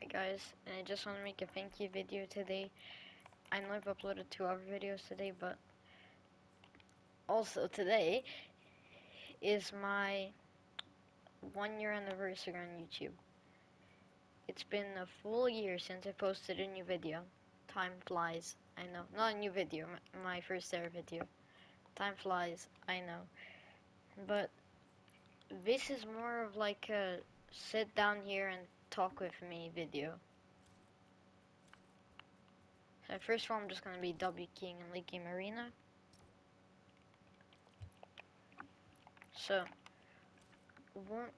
guys, and I just want to make a thank you video today. I know I've uploaded 2 other videos today, but also today is my 1 year anniversary on YouTube. It's been a full year since I posted a new video. Time flies, I know. Not a new video, my first ever video. Time flies, I know. But this is more of like a sit down here and talk with me video. So first of all, I'm just gonna be W King in Late Game Arena. So, what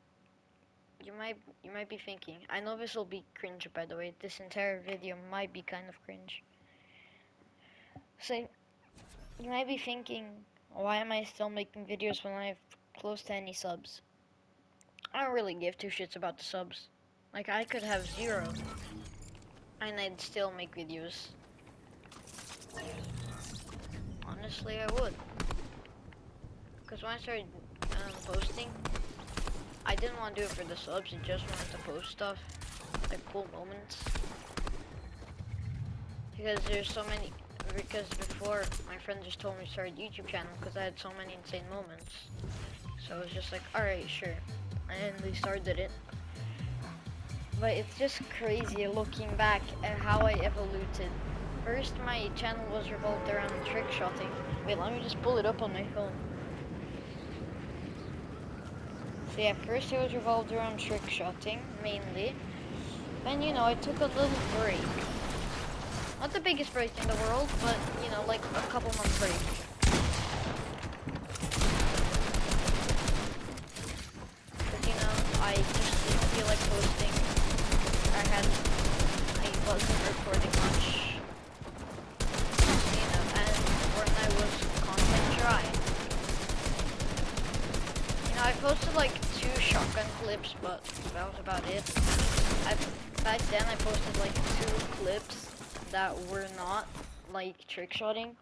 you might be thinking, I know this will be cringe, by the way. This entire video might be kind of cringe. So, you might be thinking, why am I still making videos when I have close to any subs? I don't really give two shits about the subs. Like, I could have 0, and I'd still make videos. Honestly, I would. Because when I started posting, I didn't want to do it for the subs, I just wanted to post stuff, like cool moments. Because before, my friend just told me to start a YouTube channel because I had so many insane moments. So I was just like, alright, sure. And we started it. But it's just crazy looking back at how I evoluted. First, my channel was revolved around trick shotting. Wait, let me just pull it up on my phone. So yeah, first it was revolved around trick shotting, mainly. Then, I took a little break. Not the biggest break in the world, but, like a couple month break. Because, I just didn't feel like posting. I wasn't recording much. And Fortnite was content dry. I posted like 2 shotgun clips, but that was about it. Back then I posted like 2 clips that were not like trick shotting.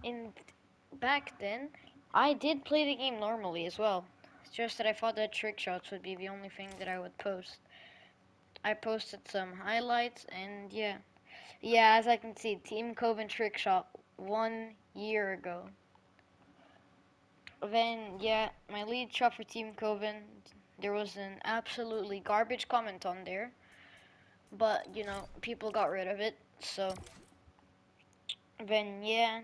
And back then, I did play the game normally as well. It's just that I thought that trick shots would be the only thing that I would post. I posted some highlights and yeah. Yeah, as I can see, Team Coven trick shot 1 year ago. Then, yeah, my lead shot for Team Coven, there was an absolutely garbage comment on there. But, people got rid of it, so. Then, yeah,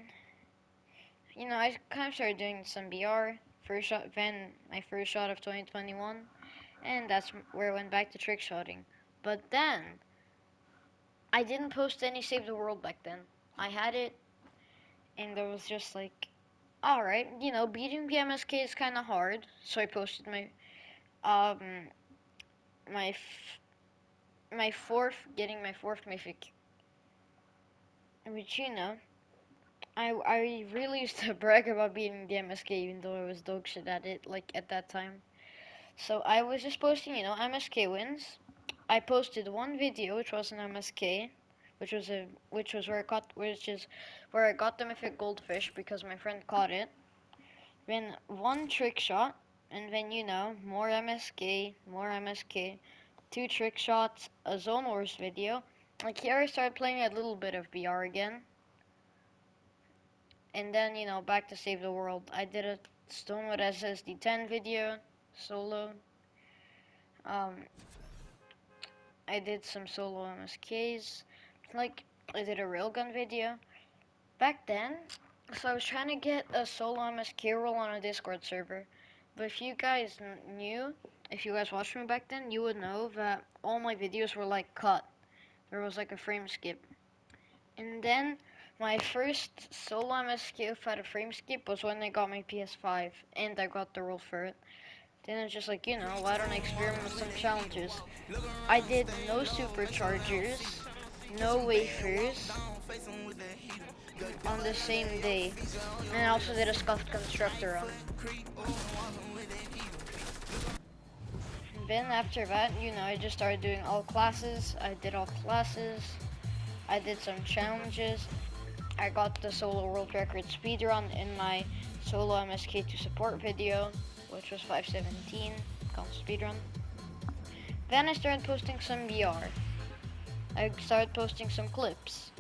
I kind of started doing some BR. First shot, then my first shot of 2021. And that's where I went back to trick shotting. But then, I didn't post any Save the World back then. I had it, and there was just like, alright, beating the MSK is kind of hard. So I posted um, getting my 4th mythic. Which, I really used to brag about beating the MSK, even though I was dog shit at it, like, at that time. So I was just posting, MSK wins. I posted one video, which was an MSK, which is where I got the mythic goldfish because my friend caught it. Then one trick shot, and then, more MSK, more MSK, 2 trick shots, a Zone Wars video. Like, here I started playing a little bit of BR again. And then, back to Save the World. I did a Stonewood SSD10 video, solo. I did some solo MSKs. Like, I did a railgun video. Back then, so I was trying to get a solo MSK roll on a Discord server. But if you guys if you guys watched me back then, you would know that all my videos were like cut. There was like a frame skip. And then my first solo MSK without a frame skip was when I got my PS5 and I got the roll for it. Then it's just like, why don't I experiment with some challenges? I did no superchargers, no wafers on the same day. And I also did a scuffed constructor run. Then after that, I just started doing all classes. I did all classes. I did some challenges. I got the solo world record speedrun in my solo MSK2 support video, which was 5:17, called speedrun. Then I started posting some BR. I started posting some clips.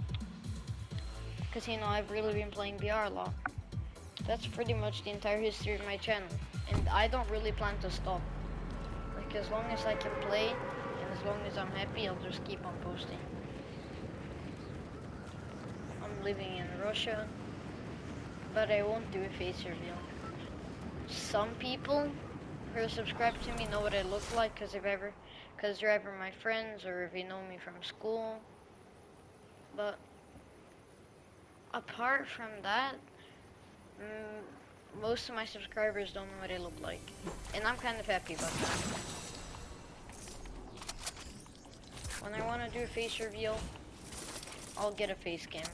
Because, you know, I've really been playing VR a lot. That's pretty much the entire history of my channel. And I don't really plan to stop. Like, as long as I can play, and as long as I'm happy, I'll just keep on posting. I'm living in Russia, but I won't do a face reveal. Some people who are subscribed to me know what I look like, because they're either my friends or if they know me from school. But apart from that, most of my subscribers don't know what I look like, and I'm kind of happy about that. When I want to do a face reveal, I'll get a face cam.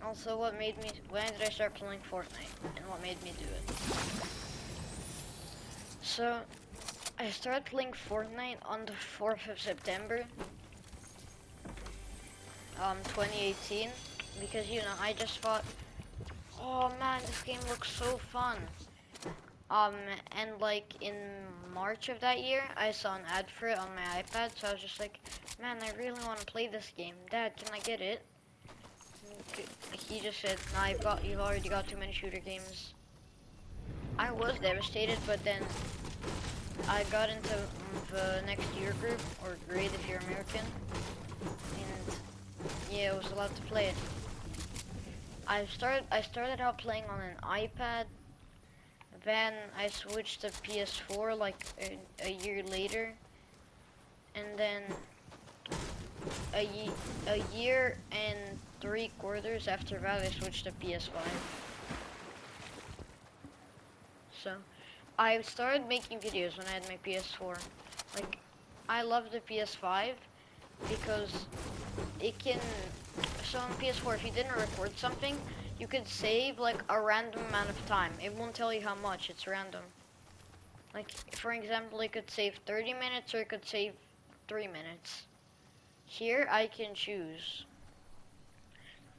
Also, when did I start playing Fortnite, and what made me do it? So, I started playing Fortnite on the 4th of September, 2018, because, you know, I just thought, oh man, this game looks so fun. And like in March of that year, I saw an ad for it on my iPad, so I was just like, man, I really want to play this game. Dad, can I get it? He just said, nah, you've already got too many shooter games. I was devastated, but then I got into the next year group, or grade if you're American, and yeah, I was allowed to play it. I started out playing on an iPad. Then I switched to PS4 like a year later, and then a year and 3/4 after that I switched to PS5. So I started making videos when I had my PS4. Like, I love the PS5 because it can, so on PS4 if you didn't record something, you could save like a random amount of time. It won't tell you how much, it's random. Like, for example, it could save 30 minutes or it could save 3 minutes. Here, I can choose.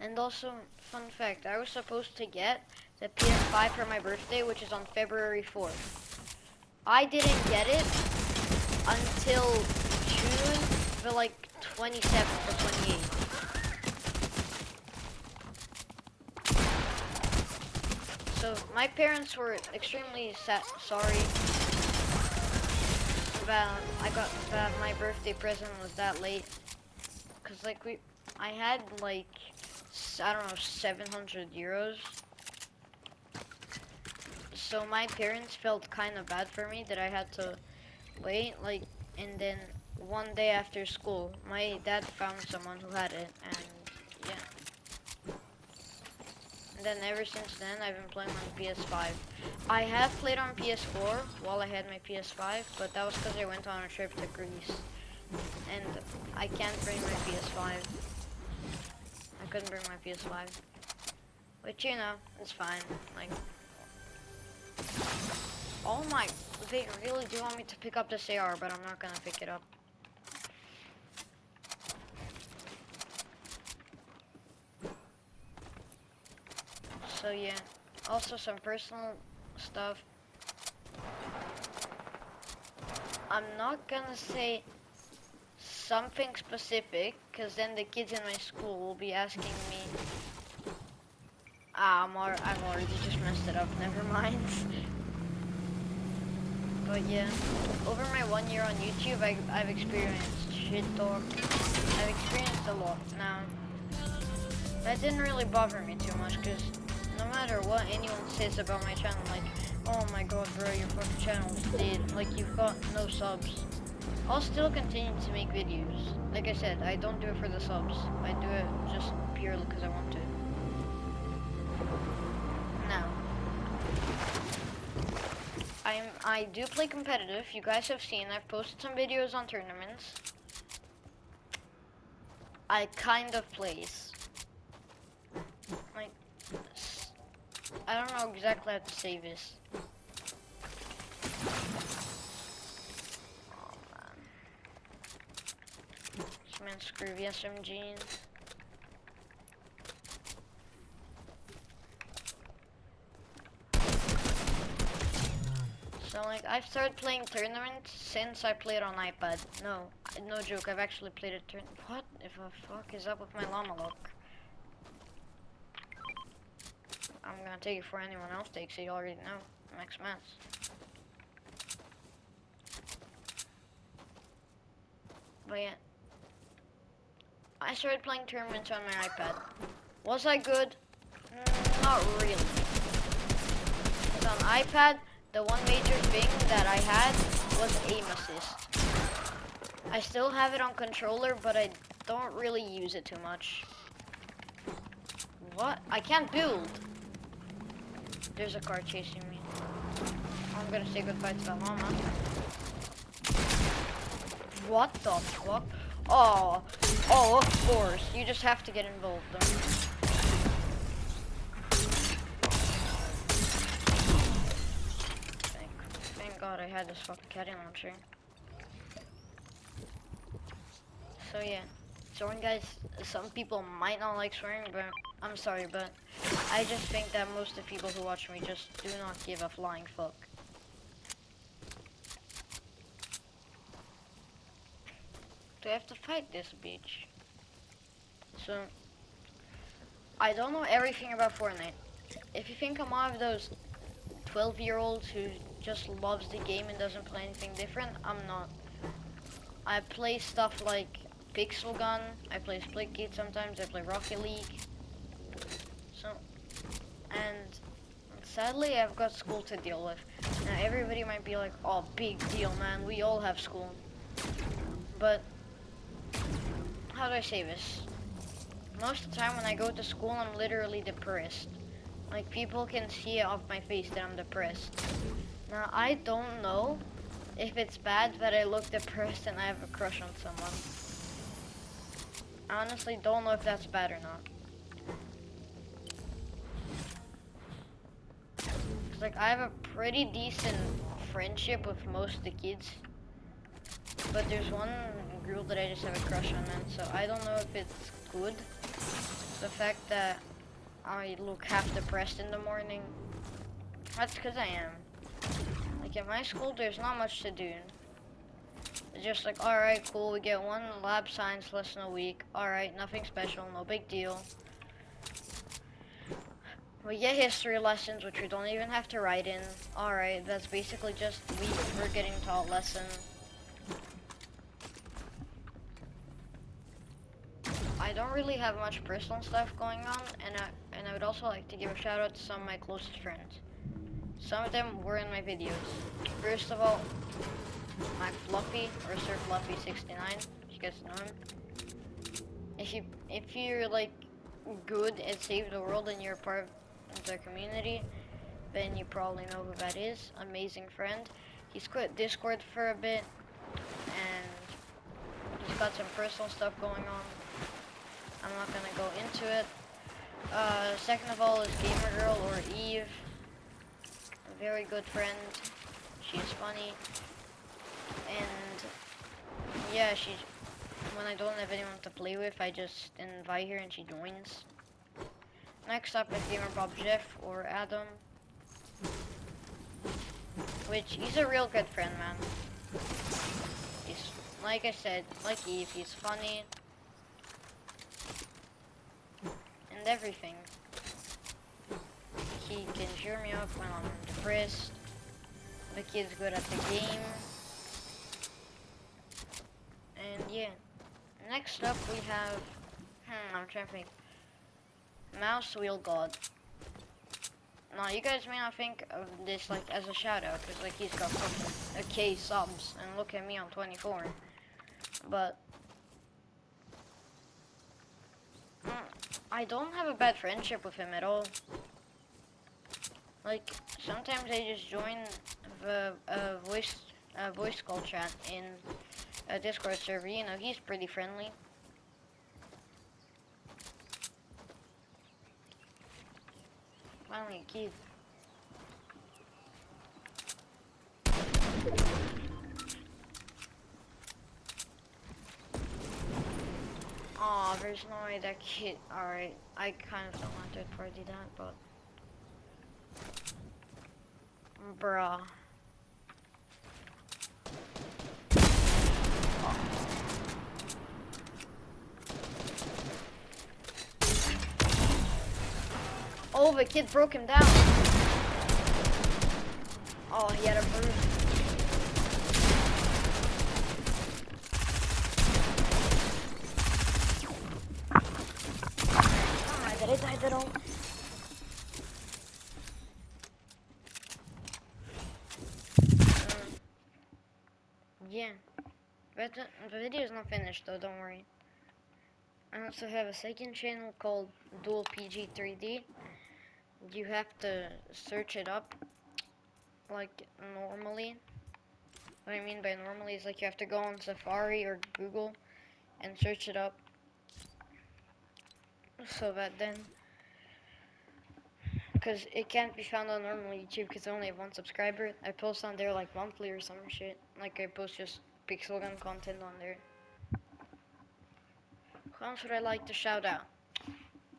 And also, fun fact, I was supposed to get the PS5 for my birthday, which is on February 4th. I didn't get it until June, the like 27th or 28th. So my parents were extremely sorry that my birthday present was that late, cause like I had like, I don't know, 700 euros. So my parents felt kind of bad for me that I had to wait, like, and then one day after school, my dad found someone who had it, and yeah. And then ever since then, I've been playing on PS5. I have played on PS4 while I had my PS5, but that was because I went on a trip to Greece. And I can't bring my PS5. I couldn't bring my PS5. Which, you know, it's fine. Like, oh my, they really do want me to pick up this AR, but I'm not gonna pick it up. So yeah, also some personal stuff. I'm not gonna say something specific, because then the kids in my school will be asking me. I've already just messed it up, never mind. But yeah, over my 1 year on YouTube, I've experienced shit talk. I've experienced a lot. Now, that didn't really bother me too much, because no matter what anyone says about my channel, like, oh my god bro, your fucking channel's dead, like you've got no subs, I'll still continue to make videos. Like I said, I don't do it for the subs. I do it just purely because I want to. Now, I do play competitive. You guys have seen, I've posted some videos on tournaments. I kind of place. Like, I don't know exactly how to say this. Oh man. This man screw the SMG. So like, I've started playing tournaments since I played on iPad. No, No joke, I've actually played a turn. What if the fuck is up with my llama lock? I'm gonna take it for anyone else takes it, you already know. Max Mats. But yeah. I started playing tournaments on my iPad. Was I good? Not really. Because on iPad, the one major thing that I had was aim assist. I still have it on controller, but I don't really use it too much. What? I can't build. There's a car chasing me. I'm gonna say goodbye to that llama. What the fuck? Oh, of course. You just have to get involved. Thank God I had this fucking caddy launcher. So yeah, swearing, guys, some people might not like swearing, but I'm sorry, but I just think that most of the people who watch me just do not give a flying fuck. Do I have to fight this bitch? So, I don't know everything about Fortnite. If you think I'm one of those 12-year-olds who just loves the game and doesn't play anything different, I'm not. I play stuff like Pixel Gun, I play Splitgate sometimes, I play Rocket League. So, and sadly I've got school to deal with. Now everybody might be like, oh, big deal, man, we all have school. But, how do I say this? Most of the time when I go to school, I'm literally depressed. Like, people can see it off my face that I'm depressed. Now, I don't know if it's bad that I look depressed and I have a crush on someone. I honestly don't know if that's bad or not. Cause, like, I have a pretty decent friendship with most of the kids. But there's one girl that I just have a crush on, man. So I don't know if it's good. The fact that I look half depressed in the morning. That's because I am. Like, at my school, there's not much to do. It's just like, alright, cool, we get one lab science lesson a week. Alright, nothing special, no big deal. We get history lessons, which we don't even have to write in. Alright, that's basically just we're getting taught lesson. I don't really have much personal stuff going on, and I would also like to give a shout out to some of my closest friends. Some of them were in my videos. First of all, Mac Fluffy, or Sir Fluffy 69, you guys know him. If you're like good at Save the World and you're part of the community, then you probably know who that is. Amazing friend. He's quit Discord for a bit, and he's got some personal stuff going on. I'm not gonna go into it. Second of all is Gamer Girl, or Eve. A very good friend. She's funny. And yeah, when I don't have anyone to play with, I just invite her and she joins. Next up is Gamer Bob Jeff, or Adam. Which, he's a real good friend, man. He's, like I said, like Eve, he's funny. And everything. He can cheer me up when I'm depressed. The kid's good at the game. And yeah. Next up we have, I'm trying to think. Mouse Wheel God. Now you guys may not think of this like as a shout out, because like he's got fucking a K subs, and look at me, I'm 24. But I don't have a bad friendship with him at all. Like, sometimes I just join the voice call chat in a Discord server. You know, he's pretty friendly. Finally, a kid. Aw, there's no way that kid. Alright, I kind of don't want to party that, but. Bruh. Oh, the kid broke him down. Oh, he had a bruise. I did all. Yeah. But the video is not finished though, don't worry. I also have a second channel called Dual PG 3D. You have to search it up like normally. What I mean by normally is like you have to go on Safari or Google and search it up. So that then, because it can't be found on normal YouTube because I only have one subscriber. I post on there like monthly or some shit. Like I post just pixel gun content on there. Who else would I like to shout out?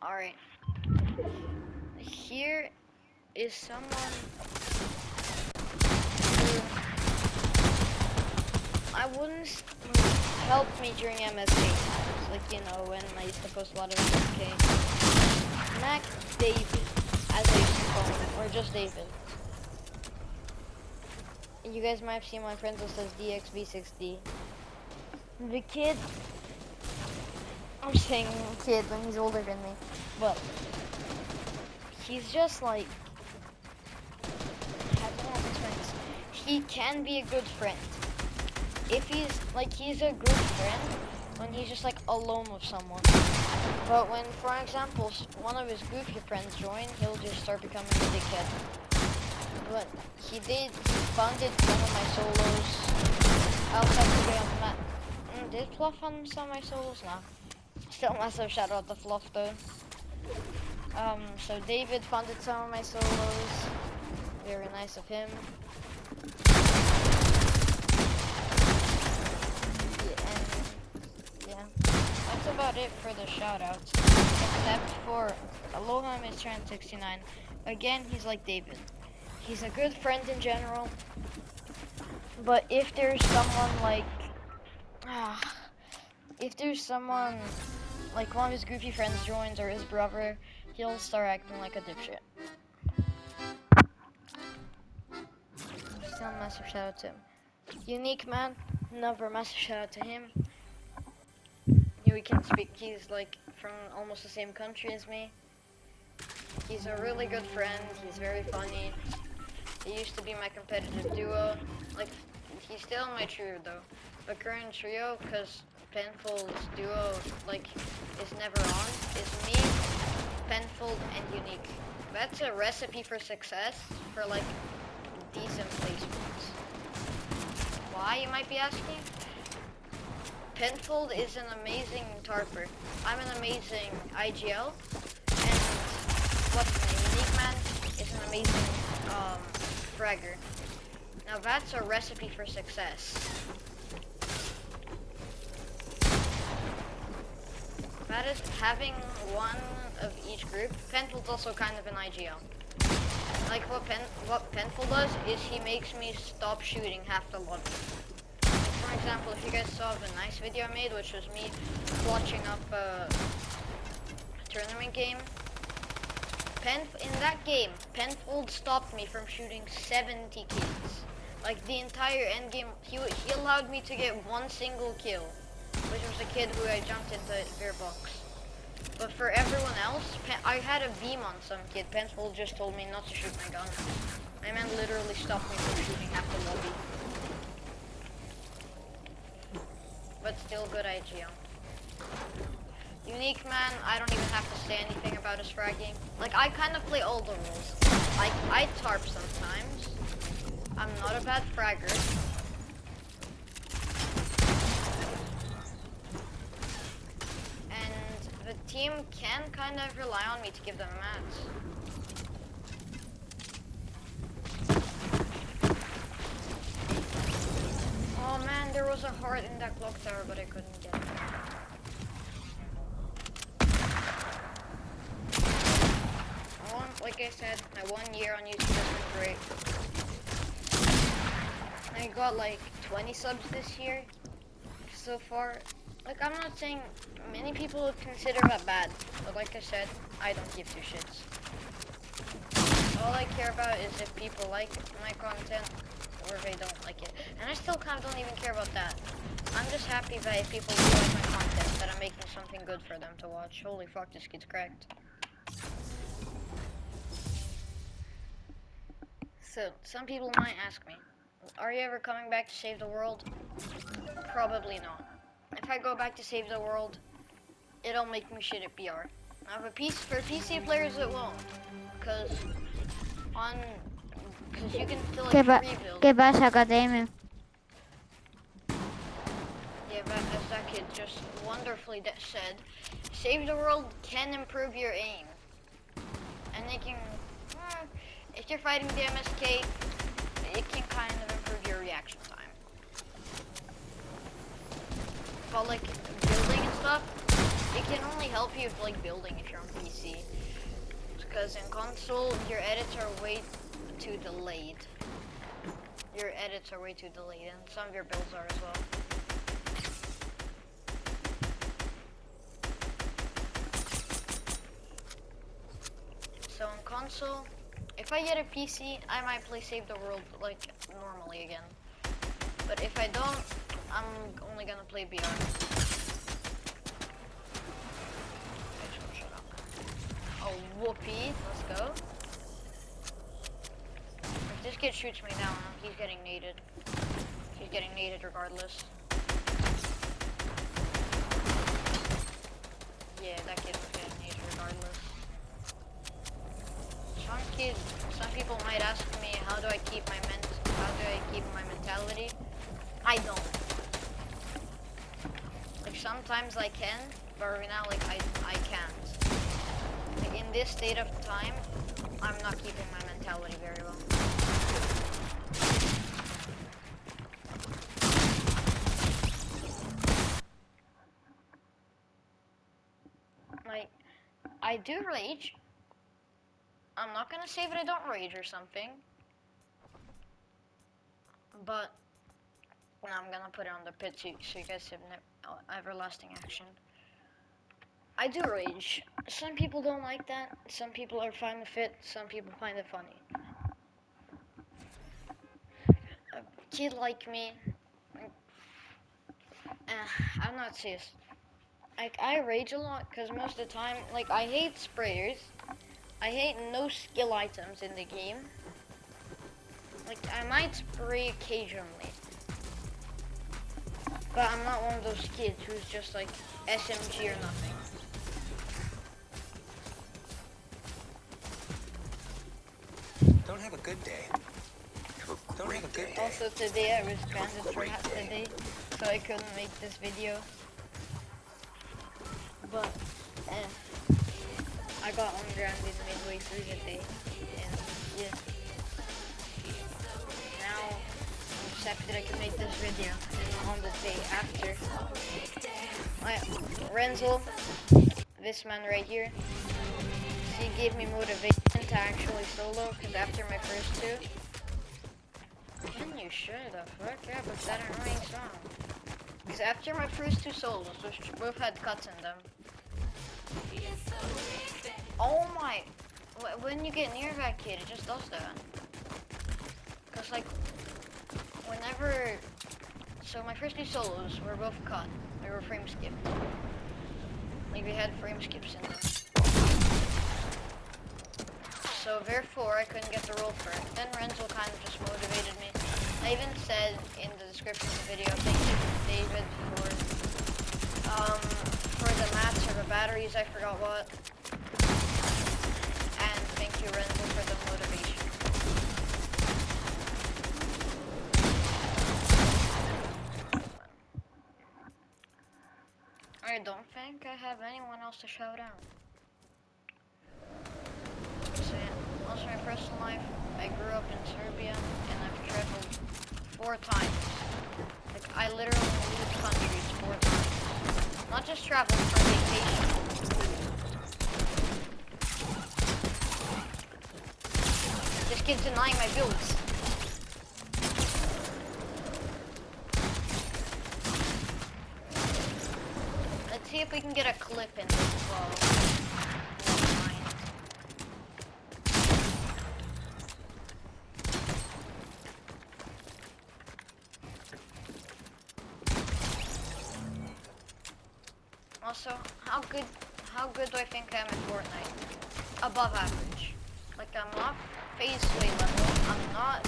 Alright. Here is someone who I wouldn't help me during MSK times. Like, you know, when I used to post a lot of MSK. Mac David, as I used to call him, or just David. You guys might have seen my friend that says DXB6D. The kid, I'm saying kid when he's older than me, but he's just like, I don't know how to explain this. He can be a good friend. If he's a good friend when he's just like alone with someone. But when, for example, one of his goofy friends join, he'll just start becoming a dickhead. But he funded some of my solos. I also have to get on the map. Did Fluff fund some of my solos? Nah. Still massive shout out to Fluff though. So David funded some of my solos. Very nice of him. Yeah. That's about it for the shoutouts. Except for Aloha Miss Tran 69. Again, he's like David. He's a good friend in general. But if there's someone like if there's someone like one of his goofy friends joins or his brother, he'll start acting like a dipshit. Still a massive shout out to him. Unique man, another massive shout out to him. We can speak, he's like from almost the same country as me. He's a really good friend, he's very funny. He used to be my competitive duo. Like, he's still in my trio though. The current trio, because Penfold's duo, like, is never on, is me, Penfold, and Unique. That's a recipe for success for, like, decent placements. Why, you might be asking? Penfold is an amazing tarper. I'm an amazing IGL, and what's his name? Unique Man is an amazing fragger. Now that's a recipe for success. That is having one of each group. Penfold's also kind of an IGL. Like what Penfold does is he makes me stop shooting half the lobby. For example, if you guys saw the nice video I made, which was me watching up a tournament game, in that game, Penfold stopped me from shooting 70 kills. Like the entire end game, he allowed me to get one single kill, which was a kid who I jumped into their box. But for everyone else, I had a beam on some kid. Penfold just told me not to shoot my gun. My man literally stopped me from shooting half the lobby. But still good IGL. Unique Man, I don't even have to say anything about his fragging. Like, I kind of play all the roles. Like, I tarp sometimes. I'm not a bad fragger. And the team can kind of rely on me to give them mats. Oh man, there was a heart in that clock tower, but I couldn't get it. Like I said, my 1 year on YouTube has been great. I got like 20 subs this year so far. Like, I'm not saying many people would consider that bad, but like I said, I don't give two shits. All I care about is if people like my content or if they don't like it. And I still kind of don't even care about that. I'm just happy that if people do like my content, that I'm making something good for them to watch. Holy fuck, this kid's cracked. So, some people might ask me, are you ever coming back to save the world? Probably not. If I go back to save the world, it'll make me shit at BR. Now, for PC players, it won't. Because you can still like free build. ¿Qué pasa, KTM? Yeah, but as that kid just wonderfully said, save the world can improve your aim. And they can, if you're fighting the MSK, it can kind of improve your reaction time. But like building and stuff, it can only help you with like building if you're on PC. Because in console, your edits are way too delayed. Your edits are way too delayed, and some of your builds are as well. So on console, if I get a PC, I might play Save the World like normally again. But if I don't, I'm only gonna play BR. Shut up. Oh, whoopee, let's go. If this kid shoots me down, he's getting naded. He's getting naded regardless. Yeah, that kid was getting naded regardless. Some people might ask me, how do I keep my mentality? I don't. Like sometimes I can, but right now like I can't. Like, in this state of time, I'm not keeping my mentality very well. Like, I do rage. I'm not gonna say that I don't rage or something. But I'm gonna put it on the pit so you guys have everlasting action. I do rage. Some people don't like that. Some people are fine with it. Some people find it funny. A kid like me, I'm not serious. Like, I rage a lot because most of the time, like, I hate sprayers. I hate no skill items in the game. Like, I might spray occasionally. But I'm not one of those kids who's just like SMG or nothing. Don't have a good day. Don't have a good day. Also today I was banned for that today, so I couldn't make this video. But I got ungrounded midway through the day, and yeah. Now I'm just happy that I can make this video on the day after. Renzel, this man right here, he gave me motivation to actually solo, because after my first two, can you shut the fuck up with that annoying song? Because after my first two solos, which both had cuts in them, oh my, when you get near that kid, it just does that. Because like, whenever, so my first two solos were both cut, they were frame skipped. Like we had frame skips in them. So therefore I couldn't get the roll for it. Then Renzel kind of just motivated me. I even said in the description of the video, thank you David for the mats or the batteries, I forgot what. And thank you Renzel for the motivation. I don't think I have anyone else to shout out. So yeah, also my personal life, I grew up in Serbia and I've traveled 4 times. Like I literally moved countries 4 times. Not just travel for vacation. This kid's denying my builds. Let's see if we can get a clip in this as well. Also, how good do I think I am in Fortnite? Above average. Like, I'm not phase sway level. I'm not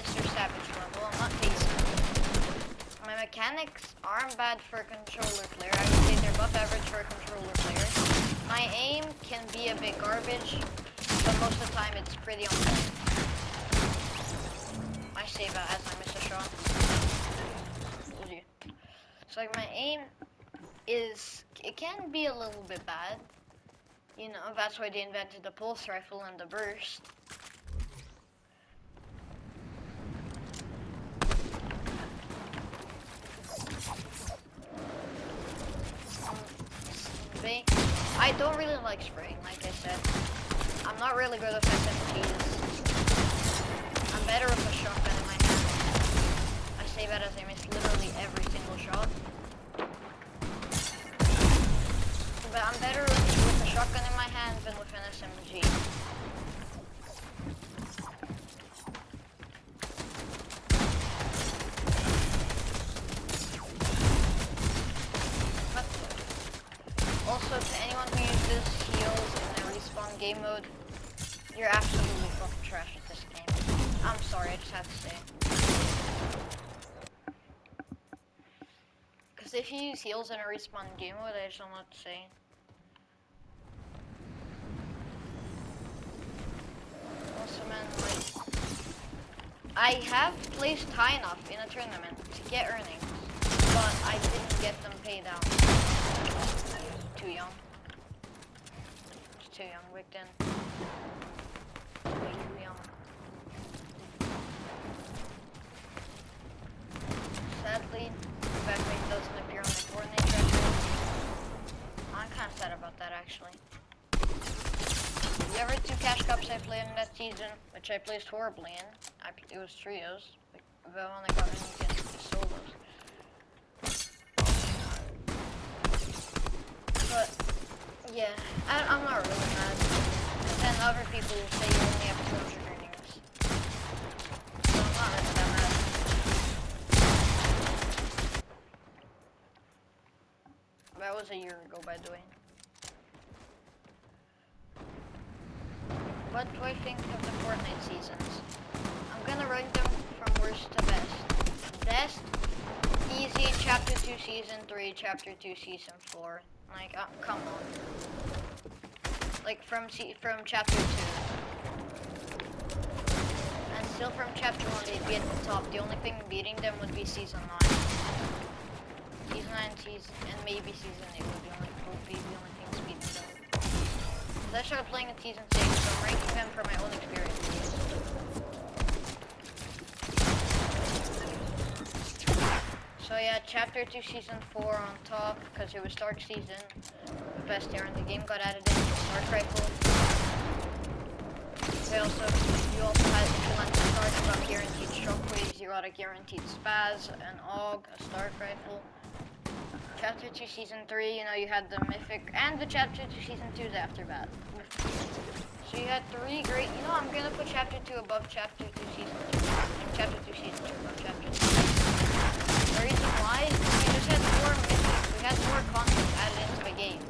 Mr. Savage level. I'm not phase. My mechanics aren't bad for a controller player. I would say they're above average for a controller player. My aim can be a bit garbage, but most of the time it's pretty on point. I save as I miss a shot. So like my aim is, it can be a little bit bad. You know, that's why they invented the pulse rifle and the burst. I don't really like spraying, like I said. I'm not really good with SMGs. I'm better with a shotgun in my hand. I say that as I miss literally every single shot. But I'm better with a shotgun in my hand than with an SMG. Also, to anyone who uses heals in a respawn game mode, you're absolutely fucking trash at this game. I'm sorry, I just have to say. Because if you use heals in a respawn game mode, I just don't know what to say. Also, man, like, I have placed high enough in a tournament to get earnings, but I didn't get them paid out. Too young. Just too young, back then. Way too young. Sadly, the backplate doesn't appear on the Fortnite record. I'm kind of sad about that, actually. The other 2 cash cups I played in that season, which I placed horribly in, it was trios. Like, the one I got in against solos. But yeah, I'm not really mad. And other people will say you only have 200 earnings. So I'm not really that mad. That was a year ago, by the way. What do I think of the Fortnite seasons? I'm gonna rank them from worst to best. Best, easy, Chapter 2 Season 3, Chapter 2 Season 4. Like, come on. Like, from Chapter 2. And still from Chapter 1, they'd be at the top. The only thing beating them would be Season 9. Season 9, and maybe Season 8 would be the only things beating them. I started playing in Season 6, so I'm ranking them for my own experience. So yeah, Chapter 2 Season 4 on top, because it was Stark Season. The best era in the game got added in, the Stark Rifle. You also had, if you went to Stark, you got guaranteed Shockwaves, you got a guaranteed Spaz, an AUG, a Stark Rifle. Chapter 2 Season 3, you know, you had the Mythic, and the Chapter 2 Season 2's after that. So you had 3 great, you know, I'm gonna put Chapter 2 above Chapter 2 Season 2. And Chapter 2 Season 2 above Chapter 2. The reason why is we just had more Mythics, we had more content added into the game.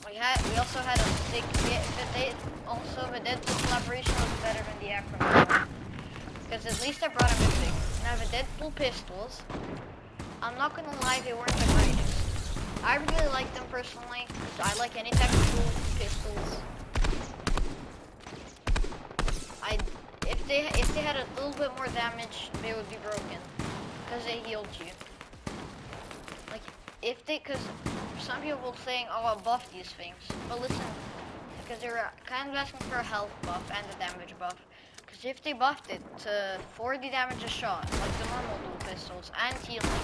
We also had a stick, the Deadpool collaboration was better than the Acronym one. Because at least I brought a Mythic. Now the Deadpool pistols, I'm not gonna lie, they weren't the greatest. I really like them personally, so I like any type of cool pistols. If they had a little bit more damage, they would be broken. Because they healed you. Like, because some people will saying, oh, I'll buff these things. But listen, because they were kind of asking for a health buff and a damage buff. Because if they buffed it to 40 damage a shot, like the normal dual pistols, and healing,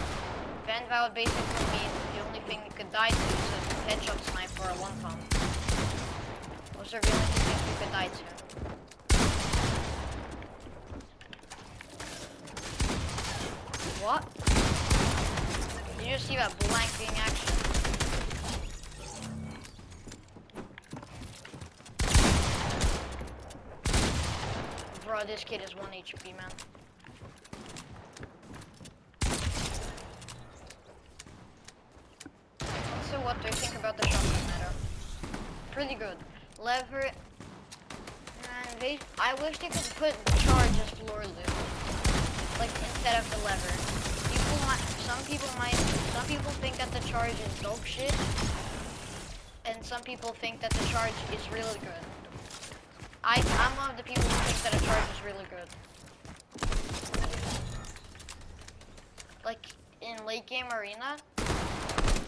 then that would basically mean the only thing you could die to is a headshot snipe or a one-pump. Those are the only two things you could die to. What? Did you just see that blanking action? Bro, this kid is 1 HP, man. what I think about the shotgun meta. Pretty good. Lever. And I wish they could put charge as floor loot, like instead of the lever. Some people think that the charge is dope shit, and some people think that the charge is really good. I'm one of the people who think that a charge is really good. Like in late game arena,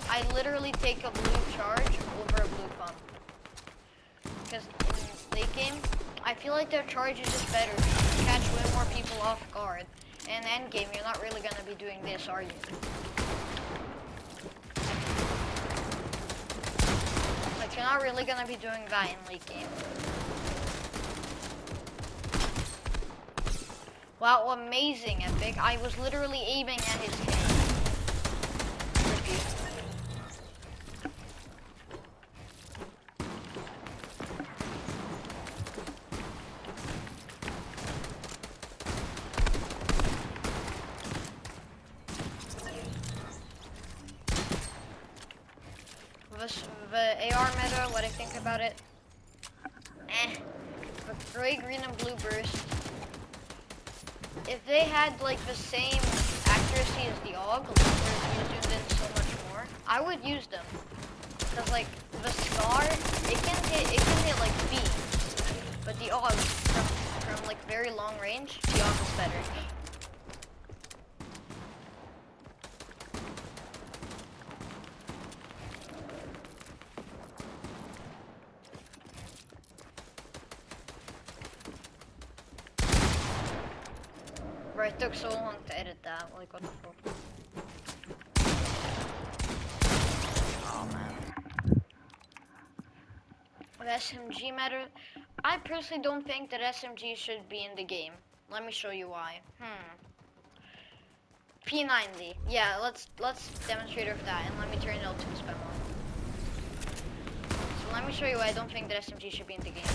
I literally take a blue charge over a blue pump. Because in late game, I feel like their charge is just better. You catch way more people off guard. And end game, you're not really gonna be doing this, are you? Like, you're not really gonna be doing that in late game. Wow, amazing, Epic. I was literally aiming at his head. The AR meta, what I think about it? The gray, green, and blue burst. If they had like the same accuracy as the AUG, like they're using them so much more, I would use them. Cause like the SCAR, it can hit like beams, but the AUG from like very long range, the AUG is better. Bro, it took so long to edit that, like what the fuck. Oh man. With SMG matter, I personally don't think that SMG should be in the game. Let me show you why. P90. Yeah, let's demonstrate with that, and let me turn L2 spam on. So let me show you why I don't think that SMG should be in the game.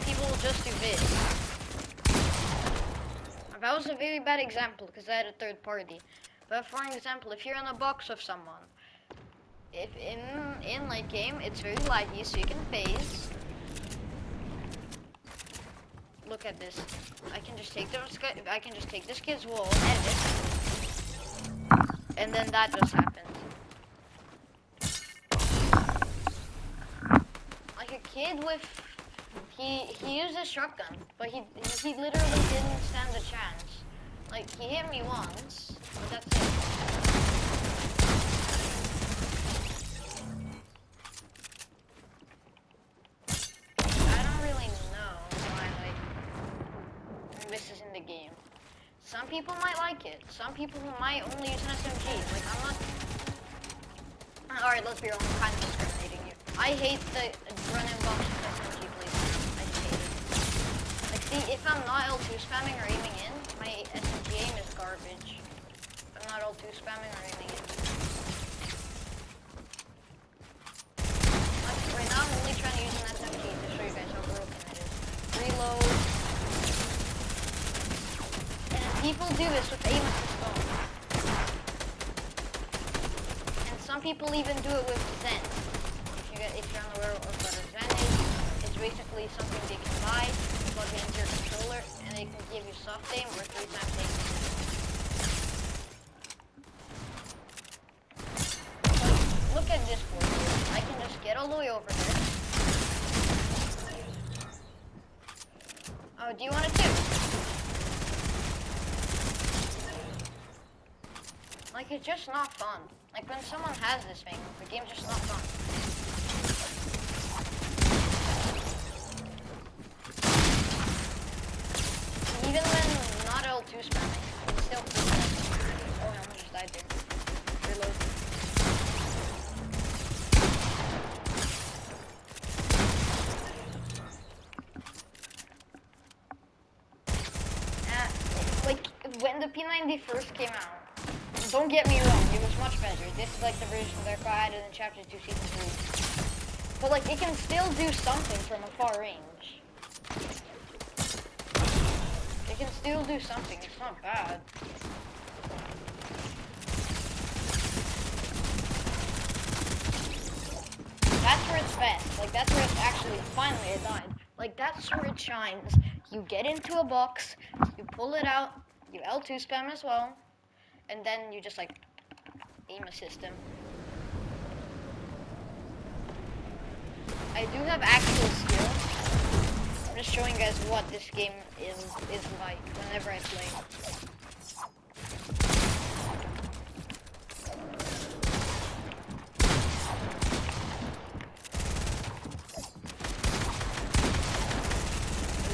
People will just do this. That was a very bad example because I had a third party. But for example, if you're in a box with someone, if in late game, it's very laggy, so you can phase. Look at this. I can just take this kid's wall, edit, and then that just happened. Like a kid with. He used a shotgun, but he literally didn't stand a chance. Like, he hit me once, but that's it. I don't really know why, like, this is in the game. Some people might like it. Some people might only use an SMG. Like, I'm not... Alright, let's be real, I'm kind of discriminating you. I hate the run-in box with SMG, please. See, if I'm not L2 spamming or aiming in, my SMG aim is garbage. If I'm not L2 spamming or aiming in. Like, right now I'm only trying to use an SMG to show you guys how broken it is. Reload. And people do this with aim assist on. And some people even do it with Zen. If you're unaware of what a Zen is, it's basically something they can buy. Plug it into your controller, and they can give you soft aim or 3 times aim. So, look at this board. I can just get all the way over there. Oh, do you want it too? Like, it's just not fun. Like, when someone has this thing, the game's just not fun. Even when not L2 spamming, it's still cool. Oh, I almost just died there. Reload. Like, when the P90 first came out, don't get me wrong, it was much better. This is like the version that got added in Chapter 2, Season 3. But like, it can still do something from a far range. It can still do something, it's not bad. That's where it's best. Like, that's where it's actually, finally it died. Like, that's where it shines. You get into a box, you pull it out, you L2 spam as well, and then you just, like, aim assist him. I do have actual skill. I'm just showing you guys what this game is like whenever I play.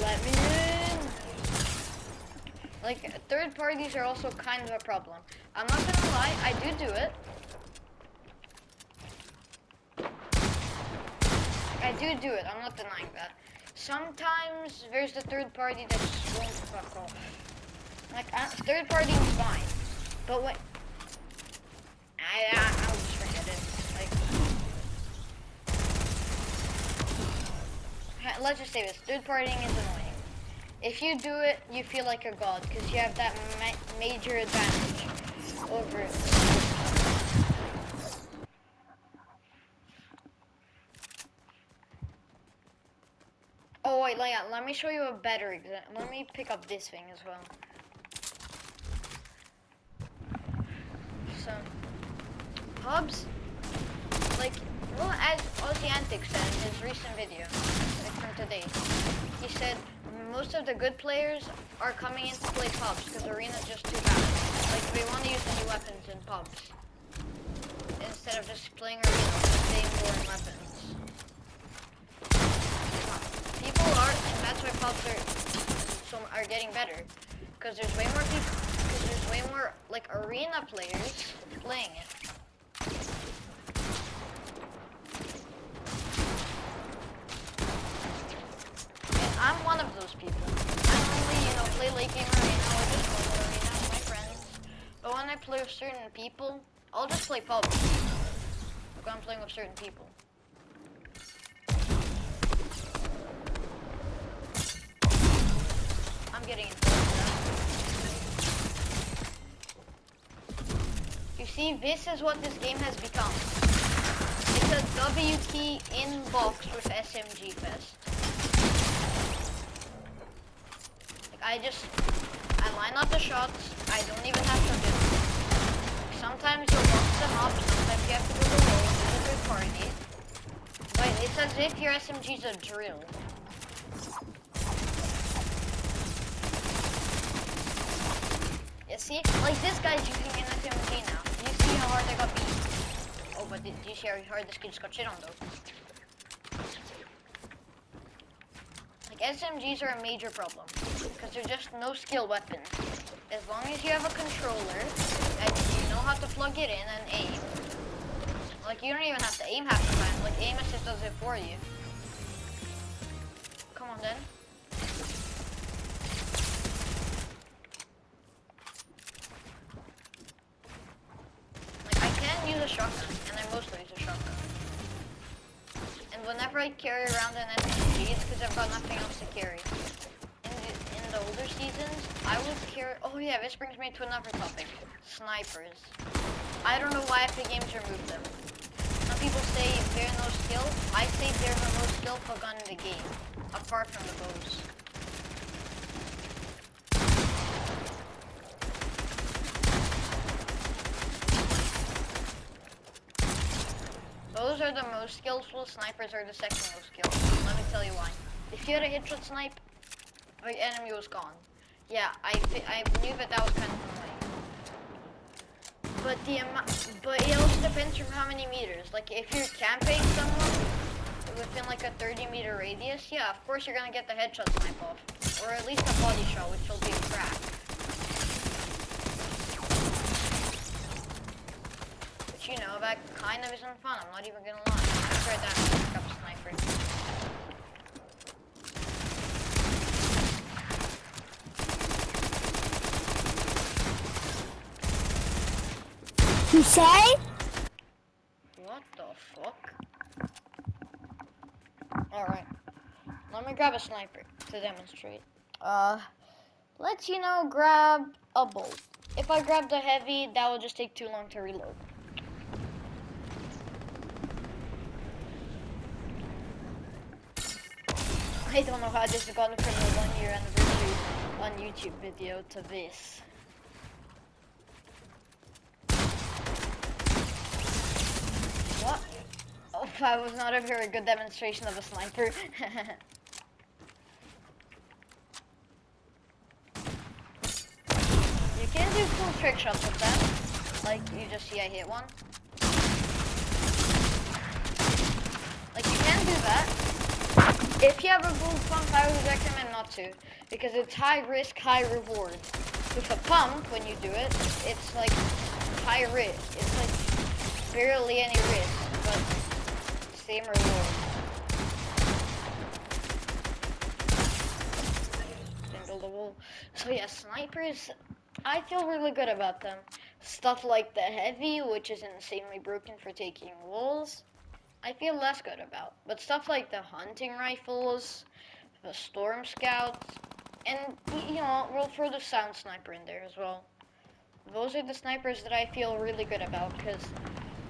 Let me in. Like, third parties are also kind of a problem. I'm not gonna lie, I do it. I do it, I'm not denying that. Sometimes there's the third party that just won't fuck off. Like, third party is fine, but what? I'll just forget it. Like, let's just say this: third partying is annoying. If you do it, you feel like a god because you have that major advantage over it. Oh wait, let me show you a better example. Let me pick up this thing as well. So, pubs, like, well, as Aussie Antics said in his recent video, like from today, he said most of the good players are coming in to play pubs because arena's just too bad. Like, they want to use the new weapons in pubs instead of just playing arena with the same boring weapons. People are, and that's why pubs are getting better, because there's way more people, because there's way more like arena players playing it. And I'm one of those people. I normally, play late game arena or just normal arena with my friends, but when I play with certain people, I'll just play pubs. Like when I'm playing with certain people. I'm getting into that. You see, this is what this game has become. It's a W key in box with SMG Fest. Like, I line up the shots, I don't even have to build. Sometimes you'll box them up, sometimes you have to go below, do a third party. But it's as if your SMG's a drill. You see? Like, this guy's using an SMG now. You see how hard I got beat? Oh, but did you see how hard this kid just got shit on, though? Like, SMGs are a major problem, because they're just no skill weapons. As long as you have a controller, and you know how to plug it in and aim. Like, you don't even have to aim half the time. Like, aim assist does it for you. Come on, then. Use a shotgun, and I mostly use a shotgun. And whenever I carry around an SMG, it's because I've got nothing else to carry. In the older seasons, I would carry... Oh yeah, this brings me to another topic. Snipers. I don't know why Epic Games removed them. Some people say they're no skill. I say they're the most skillful gun in the game, apart from the bows. Bows are the most skillful, snipers are the second most skillful. Let me tell you why. If you had a headshot snipe, the enemy was gone. Yeah, I knew that was kind of annoying. But it also depends from how many meters. Like, if you're camping someone within like a 30-meter radius, yeah, of course you're gonna get the headshot snipe off. Or at least a body shot, which will be a crack. You know, that kind of isn't fun, I'm not even gonna lie. I tried that when I picked up a sniper. You say? What the fuck? Alright. Let me grab a sniper to demonstrate. Let's, grab a bolt. If I grab the heavy, that will just take too long to reload. I don't know how this has gone from a 1 year anniversary on YouTube video to this. What? Oh, that was not a very good demonstration of a sniper. You can do cool trick shots with that. Like, you just see I hit one. Like, you can do that. If you have a gold pump, I would recommend not to. Because it's high risk, high reward. With a pump, when you do it, it's like high risk. It's like barely any risk, but same reward. Then build a wall. So yeah, snipers, I feel really good about them. Stuff like the heavy, which is insanely broken for taking walls, I feel less good about. But stuff like the hunting rifles, the storm scouts, and you know, we'll throw the sound sniper in there as well. Those are the snipers that I feel really good about because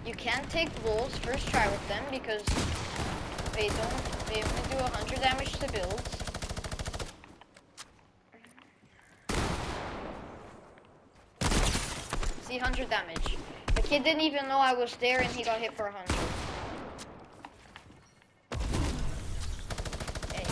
you can take walls first try with them because they only do 100 damage to builds. See, 100 damage. The kid didn't even know I was there and he got hit for 100. Hey.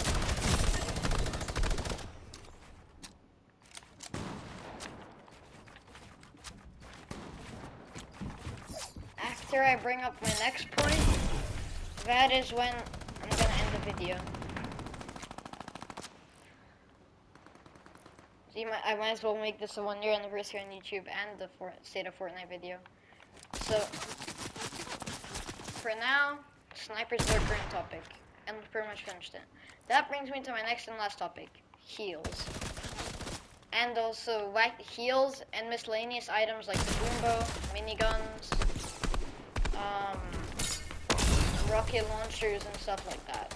After I bring up my next point, that is when I'm gonna end the video. See, I might as well make this a 1 year anniversary on YouTube and the State of Fortnite video. So, for now, snipers are our current topic, and we've pretty much finished it. That brings me to my next and last topic, heals. And also heals and miscellaneous items like the boombo, miniguns, rocket launchers and stuff like that.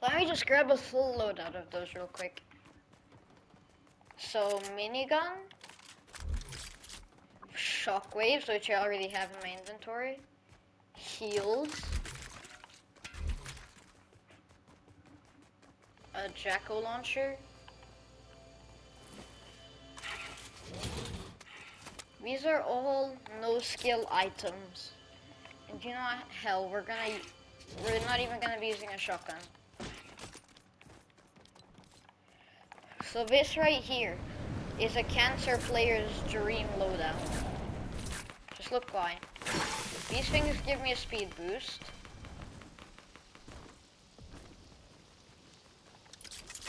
Let me just grab a full loadout of those real quick. So, minigun, shockwaves, which I already have in my inventory, heals, a Jacko launcher. These are all no skill items. And you know what? Hell, we're not even gonna be using a shotgun. So this right here is a cancer player's dream loadout. Just look why. These things give me a speed boost.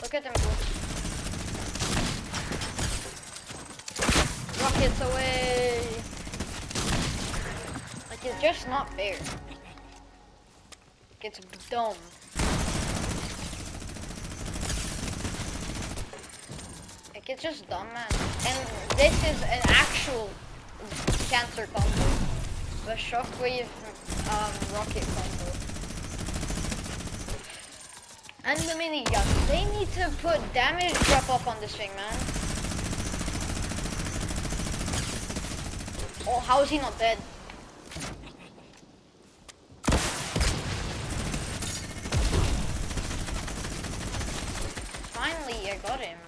Look at them go. Rockets away! Like, it's just not fair. It's dumb. Like, it's just dumb, man. And this is an actual cancer combo. The shockwave rocket combo. And the minigun. They need to put damage drop off on this thing, man. Oh, how is he not dead? Finally, I got him.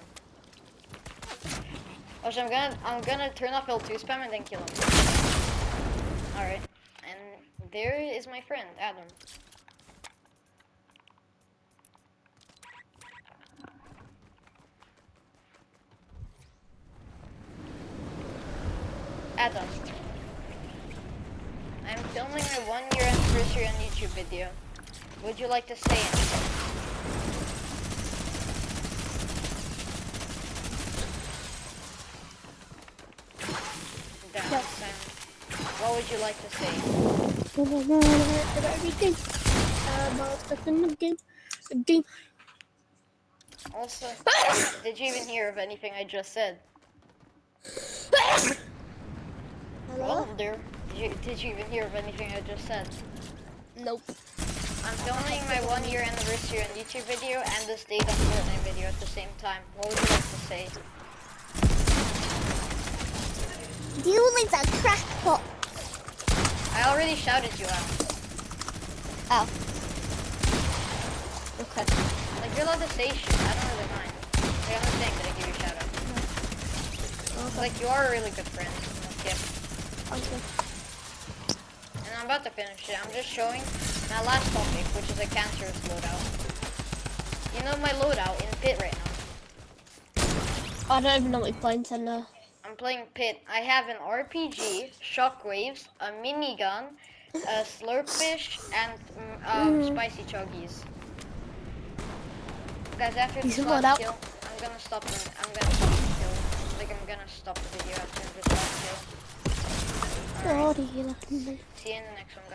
Oh, so I'm gonna turn off L2 spam and then kill him. Alright. And there is my friend, Adam. Adam. I'm filming my 1 year anniversary on YouTube video. Would you like to say anything? Damn, Sam. What would you like to say? Everything about the game. Also, did you even hear of anything I just said? Hello? Well, there. Did you even hear of anything I just said? Nope. I'm filming my 1 year anniversary on YouTube video and the State of Fortnite video at the same time. What would you like to say? You like a crackpot. I already shouted you out. Oh. Like, you're allowed to say shit. I don't really mind. Like, I'm not saying that I give you a shout out. Okay. Like, you are a really good friend. Okay. Okay. And I'm about to finish it. I'm just showing my last topic, which is a cancerous loadout. You know my loadout in pit right now. I don't even know what you're playing to now. I'm playing pit. I have an RPG, shockwaves, a minigun, a slurpfish, and spicy chuggies. Guys, after this Decent last loadout. kill, I'm gonna stop the kill. Like, I'm gonna stop the video after this last kill. Alright. Oh, See you in the next one, guys.